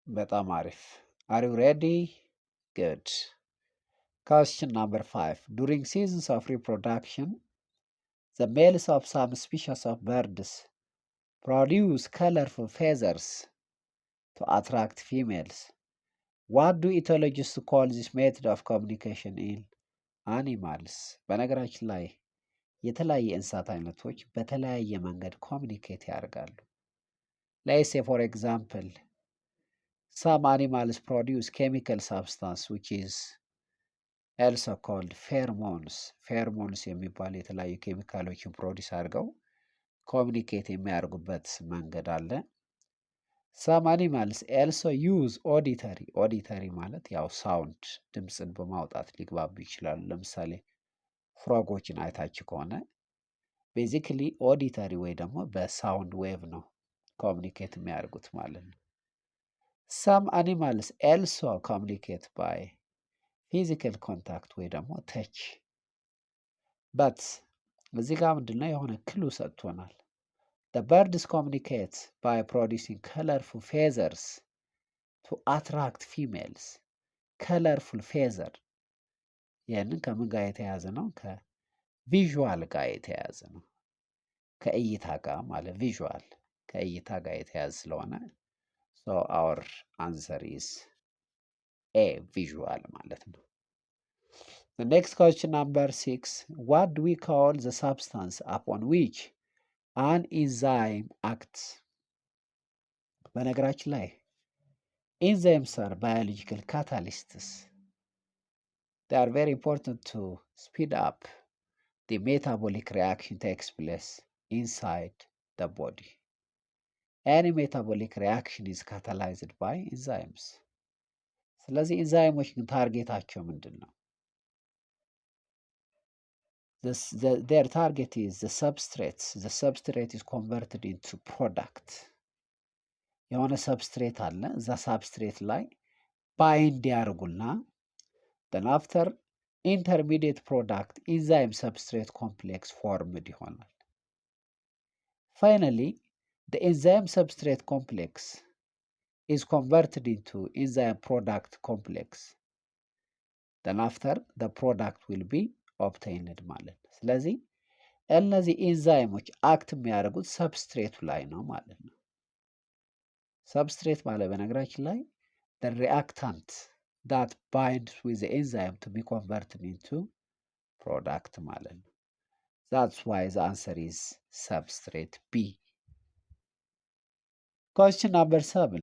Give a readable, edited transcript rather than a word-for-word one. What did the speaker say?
በጣም አሪፍ። Are you ready? Good. Question number 5. During seasons of reproduction, the males of some species of birds produce colorful feathers to attract females. What do ethologists call this method of communication in animals? በነገራችን ላይ የተለያየ እንስሳት አይነቶች በተለያየ መንገድ ኮሚኒኬት ያደርጋሉ። Let's say for example, some animals produce chemical substance which is also called pheromones. Pheromones የሚባሉ የተለያዩ ኬሚካሎችን ፕሮዲስ አድርገው ኮሚኒኬት የሚያደርጉበት መንገድ አለ። Some animals also use auditory. Auditory ማለት ያው ሳውንድ ድምፅን በማውጣት ሊግባቡ ይችላሉ። ለምሳሌ ፍሮጎችን አይታችሁ ከሆነ ቤዚክሊ ኦዲተሪ ወይ ደግሞ በሳውንድ ዌቭ ነው ኮሚኒኬት የሚያደርጉት ማለት ነው። Some animals also communicate by physical contact ወይ ደግሞ ተች በት እዚህ ጋር ምንድነው የሆነ ክሉ ሰጥቶናል። The birds communicate by producing colorful feathers to attract females. colorful feather ይህንን ከምን ጋር የተያዘ ነው? ከቪዥዋል ጋር የተያዘ ነው። ከእይታ ጋር ማለት ቪዥዋል ከእይታ ጋር የተያዘ ስለሆነ so our answer is A, visual ማለት ነው። The next question number 6. What do we call the substance upon which an enzyme acts? በነገራችን ላይ enzymes are biological catalysts. They are very important to speed up the metabolic reaction takes place inside the body. Any metabolic reaction is catalyzed by enzymes. ስለዚህ ኢንዛይሞች ግን ታርጌታቸው ምንድን ነው? Their target is the substrate. The substrate is converted into product. የሆነ ሰብስትሬት አለ። እዛ ሰብስትሬት ላይ ባይንድ ያደርጉና then after intermediate product enzyme substrate complex formed ይሆናል። Finally, the enzyme substrate complex is converted into enzyme product complex. Then after the product will be obtained ማለት ነው። ስለዚህ እነዚህ ኢንዛይሞች አክት የሚያደርጉት ሰብስትሬቱ ላይ ነው ማለት ነው። ሰብስትሬት ማለት በነገራችን ላይ the reactant that binds with the enzyme to be converted into product ማለት ነው። That's why the answer is substrate B. Question number 7.